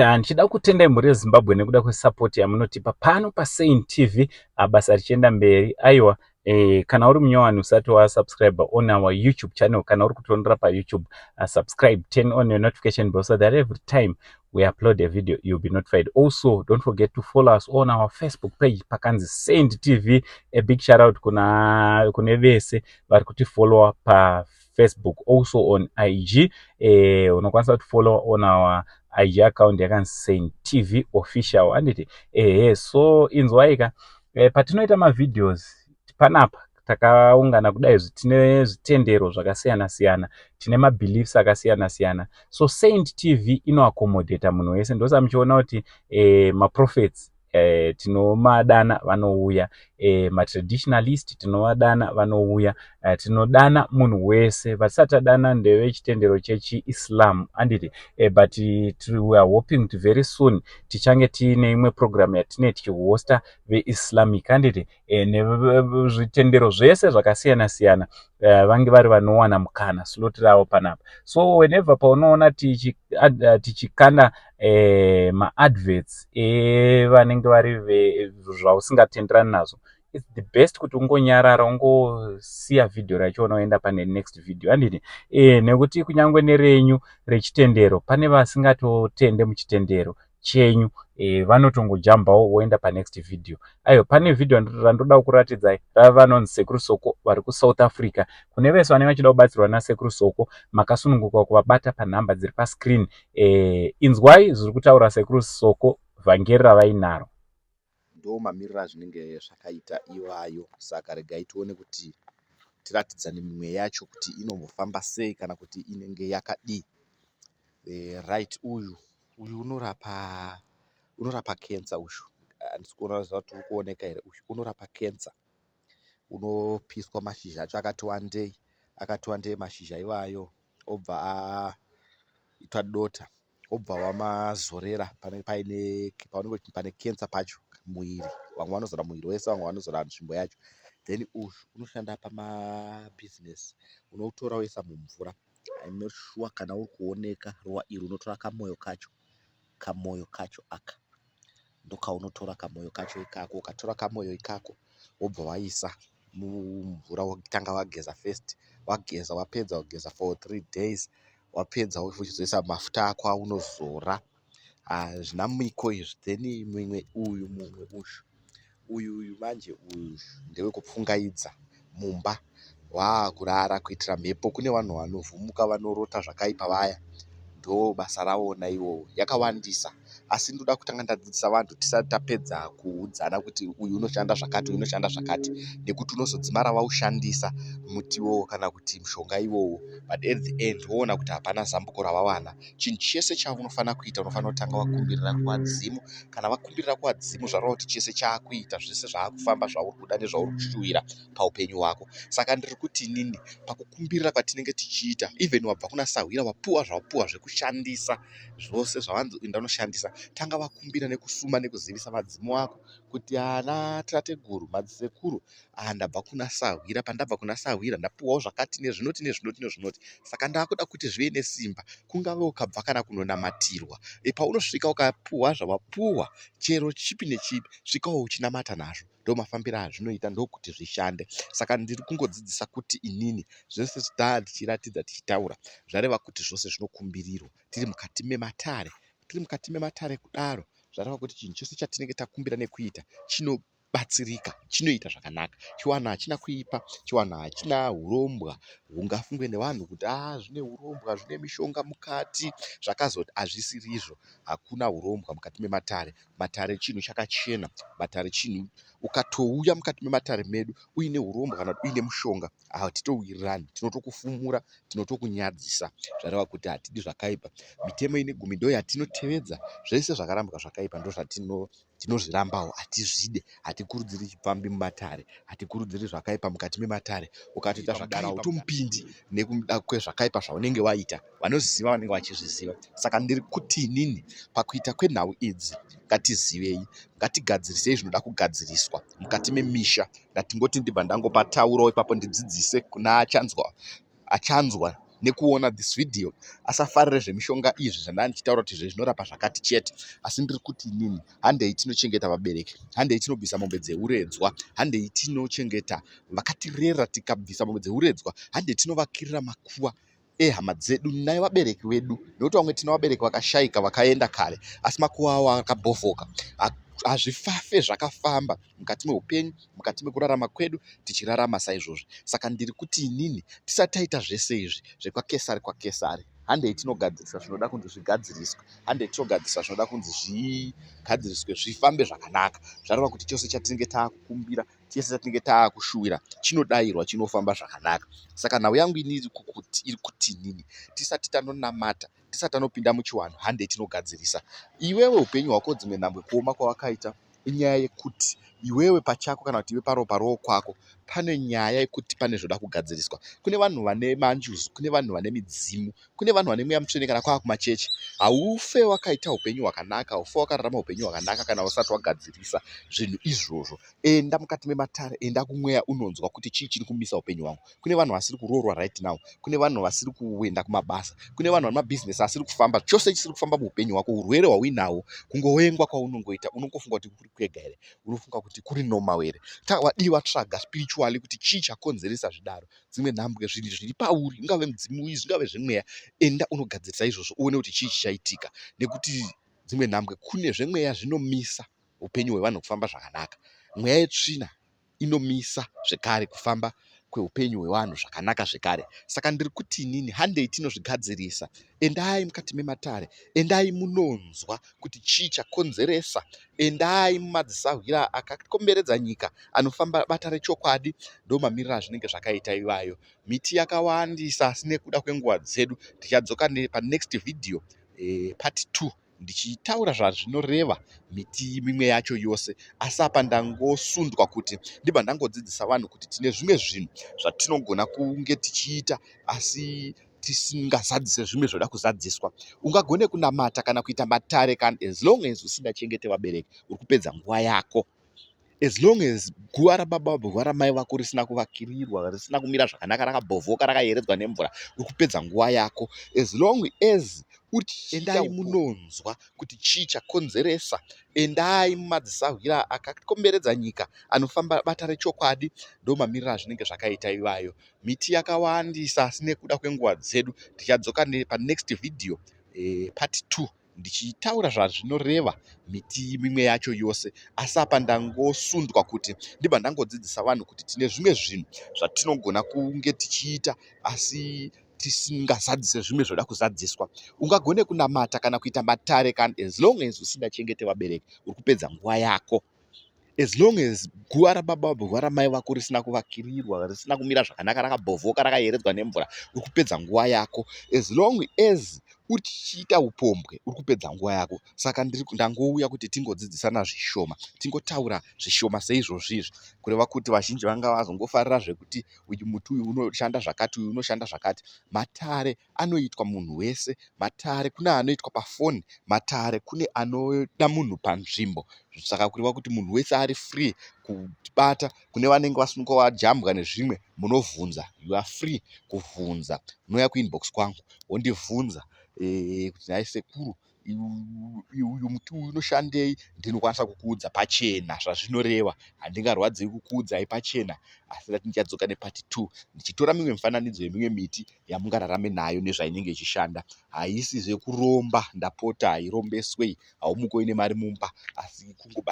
Ndichida kutendai mhuri yeZimbabwe nekuda kwesapoti yamunotipa pano paSaint TV, basa richienda mberi. Aiwa, kana uri munyowani usati wasubscribe on our YouTube channel, kana uri kutonera paYouTube, subscribe, turn on your notification bell so that every time we upload a video you'll be notified. Also, don't forget to follow us on our Facebook page pakanzi Saint TV. A big shout out kune vese vari kuti follow pa Facebook, also on IG. Unokwanisa kuti follow on our IG account yakanzi Saint TV official. Anditi so inzwaika patinoita mavideos panapa takaungana kudai tine zvitendero zvakasiyana siyana, tine mabeliefs akasiyana siyana. So Saint TV inoaccommodate munhu wese. Ndosa muchiona kuti maprophets tinomadana vanouya, matraditionalist tinomadana vanouya, tinodana munhu wese. Vasati tadana ndevechitendero chechiIslam anditi, but we are hoping to very soon tichange tiine imwe program yatine tichihosta veislamic anditi, nezvitendero zvese zvakasiyana siyana vange vari vanowana mukana slot ravo panapa. So whenever paunoona tichikanda maadverts vanenge vari zvausingatenderani nazvo, it's the best kuti ungonyarara ungosiya video racho unoenda pane next video andini, nekuti kunyangwe nerenyu rechitendero pane vasingatotende muchitendero chenyu, vanotongojambawo voenda panext video. Ayo, pane video randoda kuratidzai ravanonzi Sekuru Soko vari kuSouth Africa. Kune vese vanenge vachida kubatsirwa naSekuru Soko, makasununguka kuvabata panhamba dziri pascreen. Inzwai zviri kutaura Sekuru Soko, vhangeri ravainaro. Ndo mamirira zvinenge zvakaita iwayo. Saka regai tione kuti tiratidzane mimwe yacho kuti inombofamba sei kana kuti inenge yakadii. Right, uyu unorapa cancer. Uyu handisi kuona zvati uri kuoneka here. Uyu unorapa cancer, unopiswa mashizha acho akati wandei mashizha iwayo, obva aitwa dota, obva wamazorera paunenge pane cancer pacho muiri. Vamwe vanozora muiri wese, vamwe vanozora nzvimbo yacho. Then uyu unoshanda pamabusiness, unotora woisa mumvura. I'm not sure kana uri kuoneka. Ruva iri unotora kamoyo kacho aka ndokaunotora kamoyo kacho ikako. Ukatora kamoyo ikako wobva waisa mumvura, wotanga wageza first. Wageza wapedza kugeza for 3 days, wapedza uchizoisa mafuta ako aunozora. Zvina miko izvi. Then mumwe uyu manje uyu ndewe kupfungaidza mumba, kurara kuitira mhepo. Kune vanhu vanovhumuka vanorota zvakaipa vaya, ndo basa ravona ivovo. Yakawandisa, asi ndoda kutanga ndadzidzisa vanhu tisati tapedza kuudzana kuti uyu unoshanda zvakati, uyu unoshanda zvakati, nekuti unozodzimara vaushandisa mutiwo kana kuti mushonga iwowo, but at the end woona kuti hapana zambuko ravawana. Chinhu chese chaunofanira kuita unofanira kutanga wakumbirira kuvadzimu. Kana vakumbirira kuvadzimu zvarova kuti chese chaakuita, zvese zvaakufamba, zvauri kuda nezvauri kushuwira paupenyu hwako. Saka ndiri kuti inini pakukumbirira kwatinenge tichiita, even wabva kuna sahwira wapuwa zvawapuwa zvekushandisa, zvose zvavanzi ndanoshandisa, tanga vakumbira nekusuma nekuzivisa vadzimu wako kuti ana tateguru, madzisekuru, ndabva kuna sahwira. Pandabva kuna sahwira ndapuwawo zvakati nezvinoti nezvinoti nezvinoti. Saka ndakuda kuti zvive nesimba, kungave ukabva kana kunonamatirwa. Paunosvika ukapuwa zvawapuwa, chero chipi nechipi, svikawo uchinamata nazvo. Ndo mafambiro azvinoita, ndokuti zvishande. Saka ndiri kungodzidzisa kuti inini zvese tichiratidza tichitaura zvareva kuti zvose zvinokumbirirwa. Tiri mukati mematare kudaro, zvareva kuti chinhu chose chatinenge takumbira nekuita chinobatsirika, chinoita zvakanaka. Chiwana hachina kuipa, chiwana hachina urombwa. Hungafungwe nevanhu kuti zvine urombwa, zvine mishonga mukati, zvakazoti hazvisiri izvo. Hakuna urombwa mukati mematare. Matare chinhu chakachena. Matare chinhu ukatouya mukati mematare medu uine urombwa kana kuti uine mushonga, hatitouwirirani, tinotokufumura, tinotokunyadzisa. Zvareva kuti hatidi zvakaipa. Mitemo inegumi ndo yatinotevedza. Zvese zvakarambwa zvakaipa ndo tinozvirambawo. Hatizvide, hatikurudziri chipfambi mumatare, hatikurudziri zvakaipa mukati mematare. Ukatoita zvakaipa utomupindi nekuda kwezvakaipa zvaunenge waita. Vanoziva vanenge vachizviziva. Saka ndiri kuti inini pakuita kwenhau idzi ngatizivei, ngatigadzirisei zvinoda kugadziriswa mukati memisha. Ngatingoti ndibva ndangopa tauro ipapo ndidzidzise kuna achanzwa nekuona this video asafarire zvemishonga izvi zvandanga ndichitaura kuti zvinorapa zvakati chete, asi ndiri kuti inini handei tinochengeta vabereki, handei tinobvisa mombe dzeuredzwa, handei tinochengeta vakatirera, tikabvisa mombe dzeuredzwa handei tinovakirira makuva ehama dzedu naye vabereki vedu, nekuti vamwe tina vabereki vakashayika vakaenda kare asi makuva avo akabhovhoka. Hazvifafe zvakafamba mukati meupenyu, mukati mekurarama kwedu tichirarama saizvozvi. Saka ndiri kuti inini tisati taita zvese izvi zvekwakesari kwakesari, handei tinogadzirisa zvinoda kunzi zvigadziriswe, handei tinogadzirisa zvinoda kunzi zvigadziriswe zvifambe zvakanaka. Zvareva kuti chose chatinenge taakukumbira, chese chatinenge taakushuvira chinodayirwa, chinofamba zvakanaka. Saka nhau yangu inini iri kuti inini tisati tanonamata, tisati tanopinda muchiwanho, handei tinogadzirisa. Iwewe upenyu hwako dzimwe nhambwe kuoma kwawakaita inyaya yekuti iwewe pachako kana kuti iwe paropa roho kwako pane nyaya yekuti pane zvoda kugadziriswa. Kune vanhu vane manjuzu, kune vanhu vane midzimu, kune vanhu vane mweya mutsvene kana kwava kumachechi. Haufe wakaita upenyu hwakanaka, haufe wakararama upenyu hwakanaka kana usati wagadzirisa zvinhu izvozvo. Enda mukati mematare, enda kumweya unonzwa kuti chii chiri kumisa upenyu hwangu. Kune vanhu vasiri kuroorwa right now, kune vanhu vasiri kuenda kumabasa, kune vanhu vane mabhizinesi asiri kufamba. Chose chisiri kufamba muupenyu hwako, urwere hwauinahwo, kungowengwa kwaunongoita, unongofunga kuti kuri kwega here, unofunga kuti kuri normal here. Wadiwa tsvaga spiritually kuti chii chakonzeresa zvidaro. Dzimwe nhambwe zviri pauri, ingave mudzimu izvi, ingave zvemweya, enda unogadzirisa izvozvo uone kuti chii chichaitika. Nekuti dzimwe nhambwe kune zvemweya zvinomisa upenyu hwevanhu kufamba zvakanaka. Mweya yetsvina inomisa zvekare kufamba kweupenyu hwevanhu zvakanaka zvekare. Saka ndiri kuti inini handei tinozvigadzirisa. Endai mukati mematare, endai munonzwa kuti chii chakonzeresa, endai mumadzisahwira akakomberedza nyika anofamba bata rechokwadi. Ndo mamiriro azvinenge zvakaita ivayo. Miti yakawandisa, asi nekuda kwenguva dzedu tichadzoka panext video part 2 ndichitaura zvazvinoreva miti mimwe yacho yose. Asi apa ndangosundwa kuti ndibva ndangodzidzisa vanhu kuti tine zvimwe zvinhu zvatinogona kunge tichiita asi tisingazadzise zvimwe zvoda kuzadziswa. Ungagone kunamata kana kuita matare kana as long as usingachengete vabereki, uri kupedza nguva yako. As long as guva rababa guva ramai vako risina kuvakirirwa, risina kumira zvakanaka, rakabhovhoka, rakayeredzwa nemvura, uri kupedza nguva yako. As long as endai munonzwa kuti chii chakonzeresa, endai mumadzisahwira akakomberedza nyika anofamba bata rechokwadi. Ndo mamiriro azvinenge zvakaita ivayo. Miti yakawandisa, asi nekuda kwenguva dzedu tichadzoka panext video part 2 ndichitaura zvazvinoreva miti mimwe yacho yose. Asi apa ndangosundwa kuti ndibva ndangodzidzisa vanhu kuti tine zvimwe zvinhu zvatinogona kunge tichiita asi tisingazadzise zvimwe zvoda kuzadziswa. Ungagone kunamata kana kuita matare kana as long as usingachengete vabereki, uri kupedza nguva yako. As long as guva rababa guva ramai vako risina kuvakirirwa, risina kumira zvakanaka, rakabhovhoka, rakayeredzwa nemvura, uri kupedza nguva yako. As long as uchiita upombwe, uri kupedza nguva yako. Saka ndangouya kuti tingodzidzisana zvishoma, tingotaura zvishoma seizvozvizvi, kureva kuti vazhinji vanga vazongofarira zvekuti uyu muti uyu unoshanda zvakati, uyu unoshanda zvakati. Matare anoitwa munhu wese, matare kune anoitwa pafoni, matare kune anoda munhu panzvimbo. Saka kureva kuti munhu wese ari free kubata. Kune vanenge vasunga vajambwa nezvimwe, munobvunza, you are free kubvunza. Unouya kuinbox kwangu wondibvunza kuti nhai sekuru, uyu muti uyu unoshandei, ndinokwanisa kukuudza pachena zvazvinoreva. Handingarwadziwi kukuudzai pachena, asi ndichadzoka nepart 2 ndichitora mimwe mifananidzo yemimwe miti yamungararame nayo nezvainenge ichishanda. Haisi zvekuromba, ndapota hairombeswei, haumuko ine mari mumba, asi kungoba